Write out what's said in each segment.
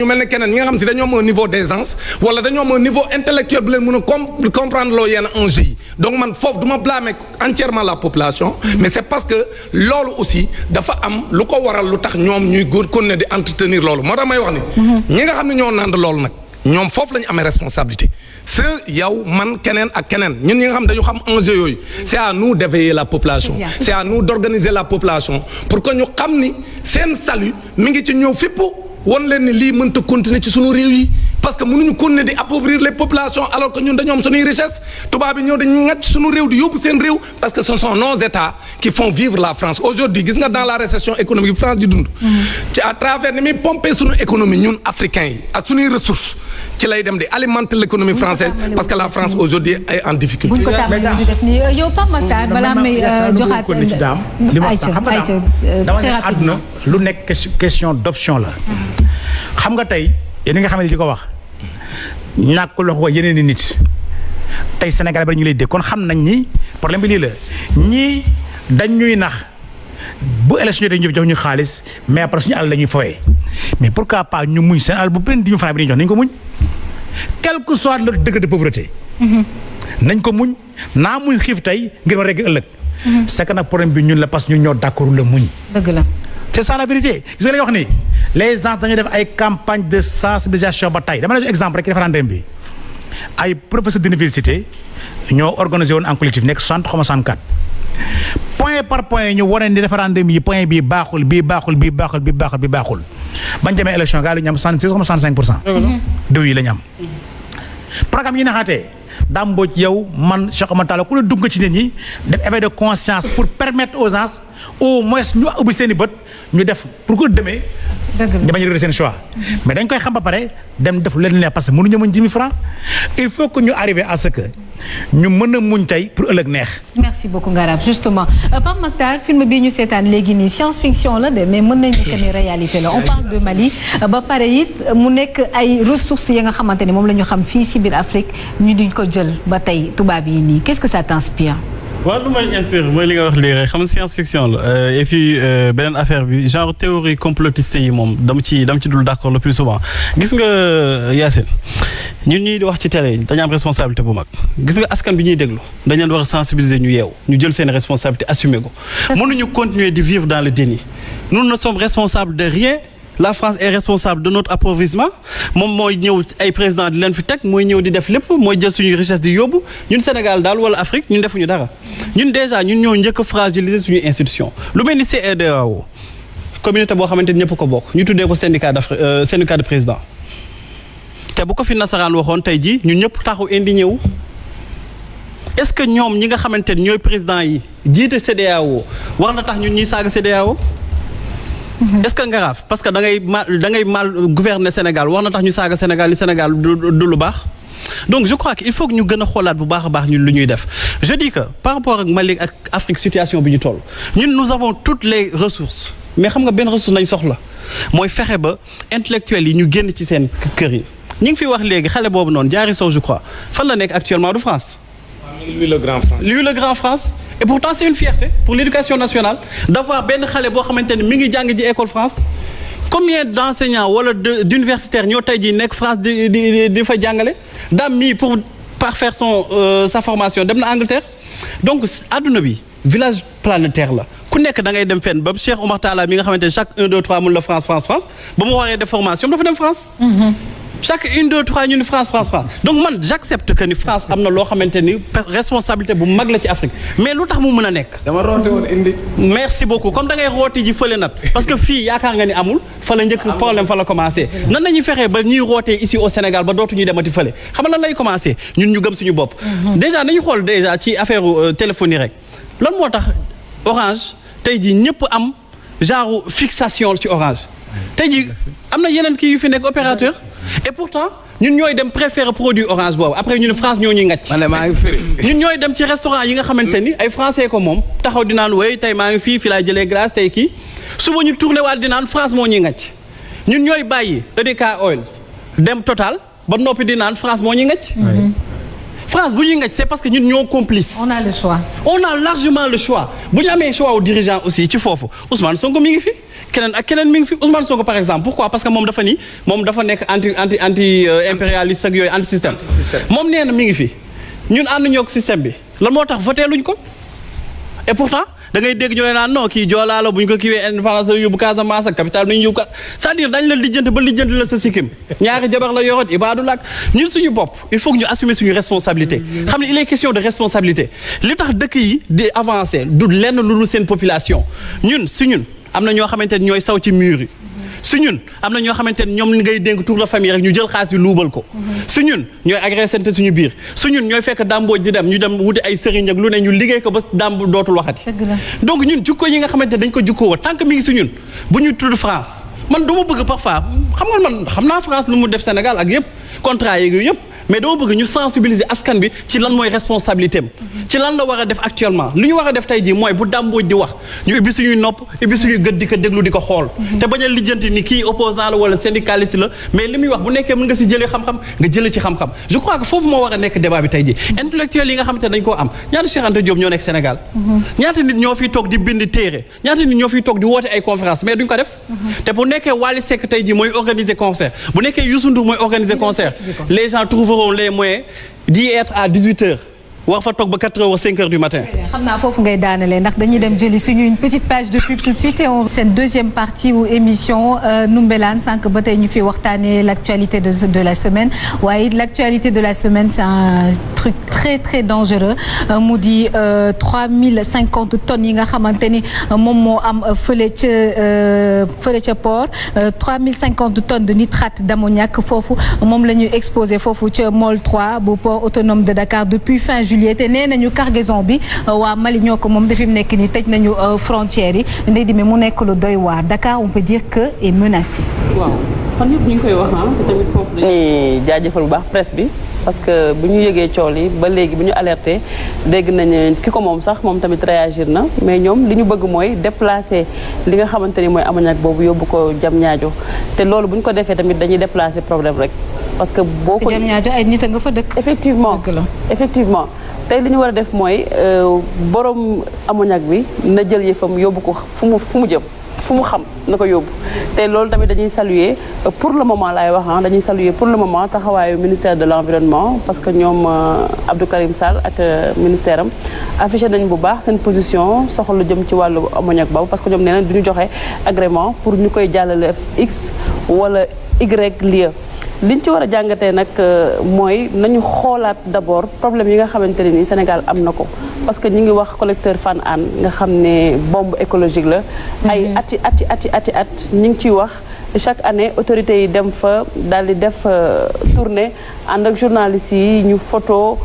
ñu mel ne keneen ñi nga xam si dañoo am un niveau d'aisance wala dañoo am un niveau intellectuel bu leen mën a comprendre loo yenn enjeux yi donc man foofu du ma blâmer entièrement la population mais c'est parce que loolu aussi dafa am lu ko waral lu tax ñoom ñuy kon ne di entretenir loolu moo tax may wax ni ñi nga xam ne ñoo nand loolu nag ñoom foofu la ñu amee responsabilité c'est yow man keneen ak keneen ñun ñi nga xam dañu xam enjeu yooyu c'est à nous d'éveiller la population c'est à nous d'organiser la population pour que ñu xam ni seen salut mi ngi ci ñëw fippu won leen ni lii mënta continuer ci sunu réew yi parce que mënuñu continuer di appauvrir les populations alors que ñun dañoo am sunuy richesse tubaab bi ñëw dañu ŋàcc sunu réew di yóbbu seen réew parce que ce sont nos États qui font vivre la France aujourd'hui gis nga dans la récession économique France di dund ci à travers ni muy pomper sunu économie ñun africains yi ak sunuy ressources ci lay dem di alimenter l'économie française parce que la France aujourd'hui est en difficulté. buñ ko tàmbalee di def nii yow Pape Makhtar balaa may joxaat li ma xam nga dama ne àdduna lu nekk question d'option la. xam nga tey yéen nga xam ne di ko wax ñàkk loxo yeneen i nit tey Sénégal bari ñu lay dégg kon xam nañ ni problème bi lii la ñii dañ ñuy nax bu élection yi ñu jox ñu xaalis mais après suñu àll la ñuy fowee mais pourquoi pas ñu muñ seen àll bu benn di ñu franc bi jox nañ ko muñ quel que soit le degré de pauvreté. nañ ko muñ naa muñ xiif tey ngir ma regg ëllëg. c'est que nag problème bi ñun la parce que ñun ñoo d'accord la muñ. dëgg la. c'est ça la vérité gis nga li nga wax nii les gens dañuy def ay campagne de sensibilisation ba tey dama la jox exemple rek référendum bi ay professeurs d'université ñoo organisé woon en collectif nekk 60 xaw ma 64 point par point ñu wane ni référendum yi point bii baaxul bii baaxul bii baaxul bii baaxul bii baaxul bañ demee élection gaa yi ñu am 66 xaw ma 65%. diw yi la ñu am. programme yi naxaatee damboo ci yow man Cheikh Oumar Talla ku ne dugg ci nit ñi def éveil de conscience pour permettre aux gens au moins ñu ubbi seen i bët ñu def pour que demee. dëgg bañ a seen choix. mais dañ koy xam ba pare dem def leen ne parce que mënuñu muñ 10 000 francs il faut que ñu arriver à ce que ñu mën a muñ tey pour ëllëg neex. merci beaucoup Ngarab justement Pape Makhtar film bii ñu seetaan léegi nii science fiction la de mais mën nañu que ni réalité la on parle de Mali ba pare it mu nekk ay ressources yi nga xamante ni moom la ñu xam fii si biir Afrique ñu duñ ko jël ba tey tubaab yi nii qu'est-ce que ça t'inspire? waaw lu may inspiré mooy li nga wax léegi rek xam nga science fiction la et puis beneen affaire bi genre théorie complotiste yi moom dama ci dul d'accord le plus souvent gis nga Yacine ñun ñuy di wax ci télé dañu am responsabilité bu mag gis nga askan bi ñuy déglu dañ leen war a sensibiliser ñu yeew ñu jël seen responsabilité assumer ko mënuñu continuer di vivre dans le déni nous ne sommes responsables de rien. La France est responsable de notre appauvrissement moom mooy ñëw ay président di leen fi teg mooy ñëw di def lépp mooy jël suñuy richesse di yóbbu ñun Sénégal daal wala Afrique ñun defuñu dara ñun déjà ñun ñoo njëkk a fragiliser suñuy institution lu mel ni CEDEAO communauté boo xamante ni ñëpp ko bokk ñu tuddee ko syndicat de président te bu ko fi nasaraan waxoon tey jii ñun ñëpp taxu indigné wu est-ce que ñoom ñi nga xamante ni ñooy président yi jiite CEDEAO war na tax ñun ñuy saaga CEDEAO est-ce que nga raaf parce que da ngay mal gouverner Sénégal war na tax ñu saaga Sénégal li Sénégal du lu baax donc je crois que il faut que ñu gën a xoolaat bu baax a baax ñun lu ñuy def je dis que par rapport ak Mali ak Afrique situation bi ñu toll ñun nous avons toutes les ressources mais xam nga benn ressource nañ soxla mooy fexe ba intellectuels yi ñu génn ci seen kër yi ñu ngi fi wax léegi xale boobu noonu Diary Sow je crois fan la nekk actuellement du France. lui le grand France. Et pourtant c'est une fierté pour l'éducation nationale d'avoir benn xale boo xamante ni mi ngi jàng ji école France combien d'enseignants wala d'universitaires ñoo tey jii nekk France di fa jàngale daam mii pour parfaire sa formation dem na Angleterre donc adduna bi village planétaire la ku nekk da ngay dem fenn ba Cheikh Oumar Talla mi nga xamante ni chaque 1 2 3 mun la France ba mu waree def formation dafa dem France. chaque 1 2 3 ñu ni France donc man j'accepte que ni France am na loo xamante ni responsabilité bu mag la ci Afrique mais lu tax mu mën a nekk. dama roote woon indi. merci beaucoup comme da ngay rooti ji fële nat parce que fii yaakaar nga ni amul fa la njëkk problème fa la commencé nan nañuy fexee ba ñuy rootee ici au Sénégal ba dootuñuy demati fële xam nga lan lay commencé ñun ñu gëm suñu bopp. déjà nañu xool déjà ci affaire téléphonie rek lan moo tax Orange tey jii ñëpp am genre fixation ci Orange tey jii am na yeneen kii yu fi nekk opérateur. et pourtant ñun ñooy dem préférer produit Orange boobu après ñu ne France ñoo ñuy ngacc. ñun ñooy dem ci restaurant yi nga xamante ni ay français ko moom taxaw di naan wey tey maa ngi fii laay jëlee glace tey kii suba ñu tourné waat di naan France moo ñuy ngacc ñun ñooy bàyyi EDK Oils dem Total ba noppi di naan France moo ñuy ngacc. France bu ñuy ngacc c'est parce que ñun ñoo complice. on a le choix. on a largement le choix bu ñu amee choix au dirigeant aussi ci foofu Ousmane Sonko mi ngi fi keneen ak keneen mi ngi fi Ousmane Sonko par exemple pourquoi parce que moom dafa nekk anti impérialiste ak yooyu anti système moom nee na mi ngi fi ñun ànd ñoo ko système bi lan moo tax voté luñ ko et pourtant da ngay dégg ñu ne naan non kii joolaa la bu ñu ko kiiwee indépendance la yóbbu Casamance ak capital bi ñu yóbbu c'est-à-dire dañ la lijjanti ba lijjanti la sa sikkim ñaari jabar la yoroon Ibadou Lak ñun suñu bopp il faut que ñu assumer suñu responsabilité xam ne il est question de responsabilité li tax dëkk yi di avancer du lenn lu dul seen population ñun am na ñoo xamante ne ñooy saw ci mur yi su ñun am na ñoo xamante ne ñoom ngay dénk tour la famille rek ñu jël xaalis bi luubal ko su ñun ñooy agressante suñu biir su ñun ñooy fekk dàmbooj di dem ñu dem wuti ay sëriñ ak lu ne ñu liggéey ko ba dàmb dootul waxati donc ñun jukko yi nga xamante ne dañ ko jukkoo tant que mi ngi su ñun bu ñu tudd France man dama bëgg parfois xam naa France lu mu def Sénégal ak yëpp contrat yeeg yëpp mais dama bëgg ñu sensibiliser askan bi ci lan mooy responsabilité am ci lan la war a def actuellement li ñu war a def tey jii mooy bu dàmbooj di wax ñu ubbi suñuy nopp ubbi suñuy gët di ko déglu di ko xool te bañ a lijjanti ni kii opposant la wala syndicaliste la mais li muy wax bu nekkee mën nga si jëlee xam-xam nga jëlee ci xam-xam je crois que foofu moo war a nekk débat bi tey jii intellectuel yi nga xamante ne dañ koo am ñaata Cheikh Anta Diop ñoo nekk Sénégal ñaata nit ñoo fiy toog di bind téere ñaata nit ñoo fiy toog di woote ay conférence mais duñ ko def te bu nekkee Wally Seck tey jii mooy organiser concert bu nekkee Youssou Ndour mooy organiser concert les gens trouveront les moyens d'y être à 18h war fa toog ba 4h ou 5h du matin. xam naa foofu ngay daanalee ndax dañuy dem jëli suñu une petite page de pub tout de suite et on seen deuxième partie ou émission Ndoumbelane sànq ba tey ñu fi waxtaanee l'actualité de la semaine waaye l'actualité de la semaine c'est un truc très très dangereux mu di 3050 tonnes yi nga xamante ni moom moo am fële ca port 3050 tonnes de nitrate d'ammoniac foofu moom la ñuy exposé foofu ca Môle 3 bu port autonome de Dakar depuis fin juillet te nee nañu cargaison bi waa Mali ñoo ko moom dafi mu nekk nii tëj nañu frontières yi ndey di mu nekk lu doy waar Dakar on peut dire que est menacé. waaw fan yëpp ñu ngi koy wax te tamit foofu dañuy jaajëfal bu baax presse bi parce que bu ñu yëgee coow li ba léegi bu ñu alerté dégg nañu ki ko moom sax moom tamit réagir na mais ñoom li ñu bëgg mooy déplacer li nga xamante ni mooy ammoniac boobu yóbbu ko Diamniadio te loolu bu ñu ko defee tamit dañuy déplacer problème rek parce que boo ko Diamniadio ay nit a nga fa dëkk. effectivement tey li ñu war a def mooy borom ammoniac bi na jël yëfam yóbbu ko fu mu jëm fu mu xam na ko yóbbu te loolu tamit dañuy saluer pour le moment laay wax dañuy saluer pour le moment taxawaayu ministère de l'environnement parce que ñoom Abdou Karim Sall ak ministère am affiché nañ bu baax seen position soxla lu jëm ci wàllu ammoniac boobu parce que ñoom nee nañ du ñu joxe agrément pour ñu koy jàllale X wala Y lieu liñ ci war a jàngatee nag mooy nañu xoolaat d'abord problème yi nga xamante ne ni Sénégal am na ko parce que ñu ngi wax collecteur Fann Hann nga xam ne bombe écologique la. ay at ñu ngi ciy wax chaque année autorités yi dem fa daal di def tournée ànd ak journalistes yi ñu photo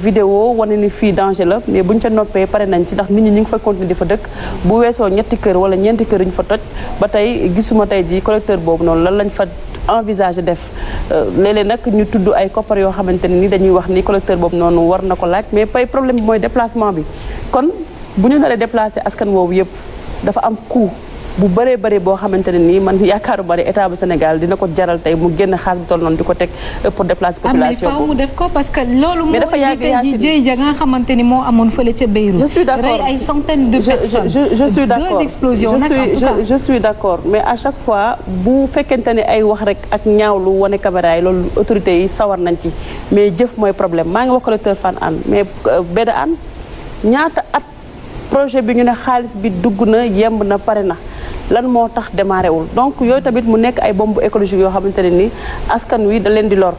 vidéo wane ni fii danger la mais buñ ca noppee pare nañ ci ndax nit ñi ñu ngi fa continuer di fa dëkk bu weesoo ñetti kër wala ñeenti kër yu ñu fa toj ba tey gisuma tey ji collecteur boobu noonu lan lañ fa envisage def léeg-léeg nag ñu tudd ay koppar yoo xamante ne ni dañuy wax ni collecteur boobu noonu war na ko laaj mais pay problème bi mooy déplacement bi kon bu ñu naree déplacer askan woowu yëpp dafa am coût bu bëree bëri boo xamante ne nii man yaakaaruma ne état bu Sénégal dina ko jaral tey mu génn xaalis bu toll noonu di ko teg pour déplacer population mais faaw mu def ko parce que loolu moo dafa yàgg indi tey jii nga xamante ni moo amoon fële ca Beyrouth. je suis d'accord rey ay centaines de personnes. je suis d'accord deux explosions nag en tout cas. je suis d'accord mais à chaque fois bu fekkente ne ay wax rek ak ñaawlu wane caméra yi loolu autorités yi sawar nañ ci mais jëf mooy problème maa ngi wax collecteur Fann Hann mais Béda Hann ñaata at projet bi ñu ne xaalis bi dugg na yemb na pare na. lan moo tax démarré wul donc yooyu tamit mu nekk ay bombe écologique yoo xamante ne ni askan wi da leen di lor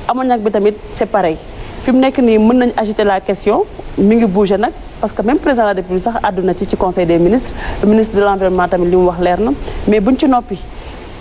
ammoniac bi tamit c'est pareil fi mu nekk nii mën nañu agiter la question mi ngi bouger nag parce que même président de la République sax àdduna ci conseil des ministres le ministre de l'environnement tamit li mu wax leer na mais buñ ci noppi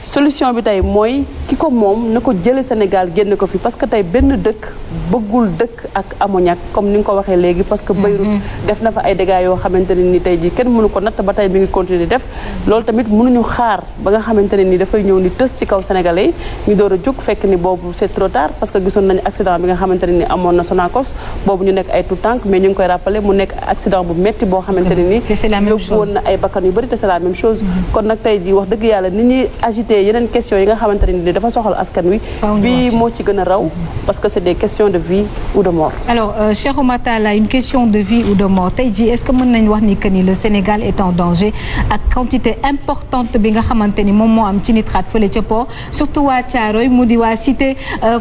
solution bi tey mooy ki ko moom na ko jële Sénégal génn ko fi parce que tey benn dëkk bëggul dëkk ak ammoniac comme ni nga ko waxee léegi parce que Beyrouth def na fa ay dégâts yoo xamante ne ni tey jii kenn mënu ko natt ba tey mi ngi continuer di def loolu tamit mënuñu xaar ba nga xamante ne ni dafay ñëw ni tës ci kaw sénégalais yi ñu door a jóg fekk ni boobu c'est trop tard parce que gisoon nañu accident bi nga xamante ne ni amoon na Sonacos boobu ñu nekk ay tout tànk mais ñu ngi koy rappeler mu nekk accident bu metti boo xamante ne ni yóbbu woon na ay bakkan yu bëri te c'est la même chose kon nag tey jii wax dëgg yàlla ni ñuy agité dee yeneen questions yi nga xamante ne dafa soxal askan wi bii moo ci gën a raw parce que c'est des questions de vie ou de mort. Alors Cheikh Oumar Talla, une question de vie ou de mort tey jii est-ce que mën nañ wax ni que ni le Sénégal est en danger ak quantité importante bi nga xamante ni moom moo am ci nitrate fële ca port surtout waa Thiaroye mu di waa cité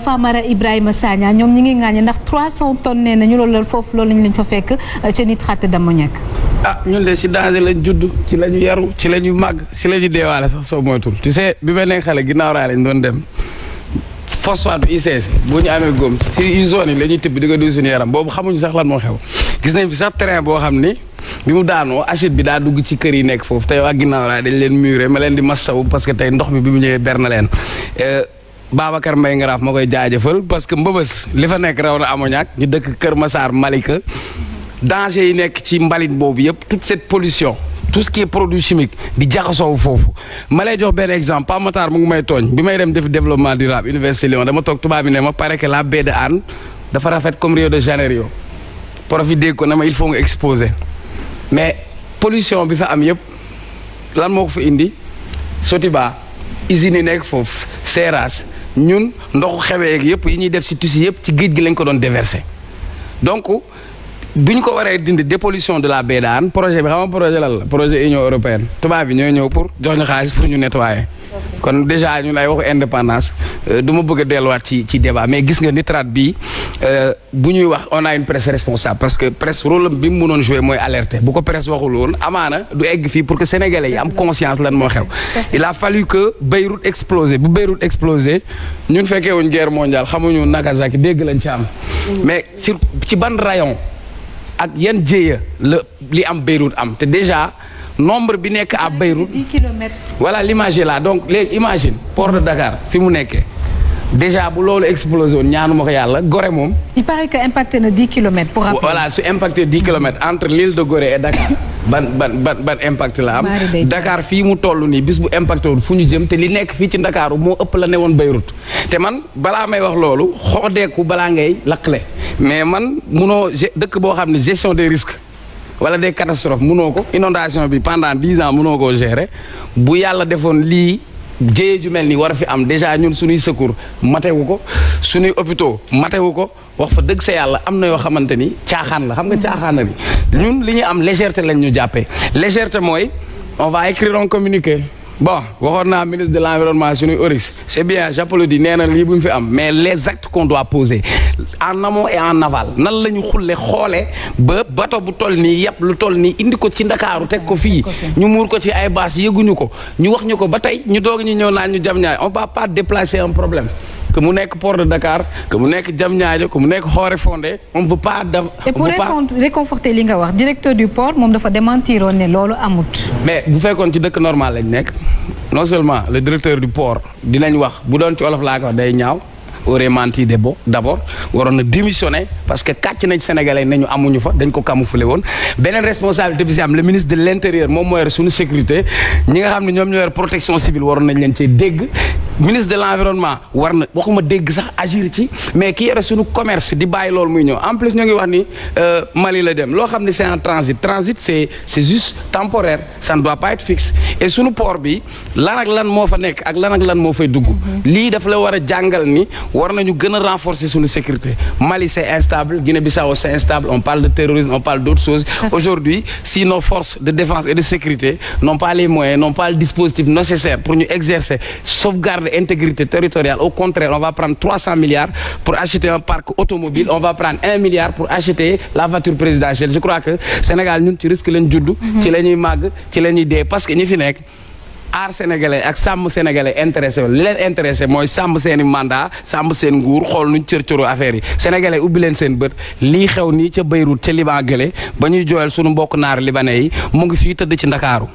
Famara Ibrahima Sagna ñoom ñi ngi ŋaañe ndax 300 tonnes nee nañu loolu foofu loolu lañ fa fekk ca nitrate d'ammoniac. ah ñun de si danger lañ judd ci la ñu yaru ci la ñu màgg ci la ñu deewaale sax soo moytul tu sais bi ma nekk xale ginnaaw raa lañ doon dem phosphate ICS bu ñu amee góom si zone yi la ñuy tibb di ko duy suñu yaram boobu xamuñu sax lan moo xew gis nañ fi sax terrain boo xam ni bi mu daanoo acide bi daa dugg ci kër yi nekk foofu tey waa ginnaaw raa dañ leen muré ma leen di massawu parce que tey ndox mi bi mu ñëwee ber na leen Babacar Mbaye Ngaraaf ma koy jaajëfal parce que mbëbës li fa nekk raw na ammoniac ñu dëkk Kër Massar Malika danger yi nekk ci mbalit boobu yëpp toute cette pollution tout ce qui est produit chimique di jaxasoo foofu ma lay jox benn exemple Pape Matar mu ngi may tooñ bi may dem def développement durable Université Lyon dama toog tubaab bi ne ma paraît que la baie de Hann dafa rafet comme Rio de Janeiro profit dégg ko na ma il faut nga exposer mais pollution bi fa am yëpp lan moo ko fa indi Sotiba usines yi nekk foofu Seras ñun ndoxu xewee yëpp yi ñuy def ci tissu yëpp ci géej gi lañ ko doon déverser donc bu ñu ko waree dindi dépollution de la baie de Hann projet bi xam nga projet lan la projet Union européenne tubaab bi ñooy ñëw pour jox ñu xaalis pour ñu nettoyer kon déjà ñun ay waxu indépendance du ma bëgg a delluwaat ci débat mais gis nga nitrate bii bu ñuy wax on a une presse responsable parce que presse rôle bi mu mënoon jouer mooy alerter bu ko presse waxul woon amaana du egg fii pour que sénégalais yi am conscience lan moo xew. il a fallu que Beyrouth explosé bu Beyrouth explosé ñun fekkee wuñ guerre mondiale xamuñu Nagasaki dégg lañ ci am. mais ci ban rayon ak yan jéeya la li am Beyrouth am te déjà. nombre bi nekk à Beyrouth 10 kilomètres. voilà l'image est là donc léegi imagine port de Dakar fi mu nekkee déjà bu loolu explosé woon ñaanuma ko yàlla Gorée moom. il paraît que impacté na 10 kilomètres pour rappeler. voilà su impacté 10 kilomètres entre l'île de Gorée et Dakar ban impact la am. Dakar fii mu toll nii bis bu impacté woon fu ñu jëm te li nekk fii ci Ndakaaru moo ëpp la ne woon Beyrouth te man balaa may wax loolu xoodeeku balaa ngay lakkle mais man munoo dëkk boo xam ne gestion des risques. wala des catastrophes mënoo ko inondation bi pendant 10 ans mënoo koo gérer bu yàlla defoon lii jéye ju mel ni war a fi am déjà ñun suñuy secours matewu ko suñuy hôpitaux matewu ko wax fa dëgg sa yàlla am na yoo xamante ni caaxaan la xam nga caaxaan na ni ñun li ñu am légèreté lañ ñu jàppee légèreté mooy on va écrire un communiqué bon waxoon naa ministre de l'environnement suñuy Oryx c'est bien j'applaudis nee na lii bu ñu fi am mais les actes qu'on doit poser en amont et en aval nan la ñu xoolee ba bato bu toll nii yàpp lu toll nii indi ko ci Ndakaaru teg ko fii ñu muur ko ci ay bâche yëguñu ko ñu wax ñu ko ba tey ñu doog ñu ñëw naan ñu jam ñaay on va pas déplacer un problème que mu nekk port de Dakar que mu nekk Diamniadio que mu nekk Oréfondé on ne peut pas. et pour réconforter li nga wax directeur du port moom dafa démentiroon ne loolu amut. mais bu fekkoon ci dëkk normal lañ nekk non seulement le directeur du port dinañ wax bu doon ci olof laa ko wax day ñaaw aurait menti d'abord waroon na démissionner parce que kàcc nañ Sénégalais nañu amuñu fa dañ ko camoufler woon beneen responsabilité bi si am le ministre de l'intérieur moom moo yor suñu sécurité ñi nga xam ne ñoom ñoo yor protection civile waroon nañ leen cee dégg ministre de l'environnement war na waxuma dégg sax agir ci mais ki yore suñu commerce di bàyyi loolu muy ñëw en plus ñoo ngi wax ni Mali la dem loo xam ne c'est en transit c'est juste temporaire ça ne doit pas être fixe et suñu port bi lan ak lan moo fa nekk ak lan ak lan moo fay dugg lii daf la war a jàngal ni war nañu gën a renforcer suñu sécurité Mali c'est instable Guinée-Bissau c'est instable on parle de terrorisme on parle d'autres choses aujourd'hui si nos forces de défense et de sécurité n'ont pas les moyens n'ont pas le dispositif nécessaire pour ñu exercer sauvegarde intégrité territoriale au contraire on va prendre 300 milliards pour acheter un parc automobile on va prendre 1 milliard pour acheter la voiture présidentielle je crois que Sénégal ñun ci risque lañ judd ci la ñuy màgg ci la ñuy dee parce que ñi fi nekk aar sénégalais ak sàmm sénégalais intéressé wu li leen intéressé mooy sàmm seeni mandat sàmm seen nguur xool nuñ cër-cëru affaire yi sénégalais ubbi leen seen bët lii xew nii ca Beyrouth ca Liban gële ba ñuy jooyal sunu mbokk naar libanais yi mu ngi fii tëdd ci Ndakaaru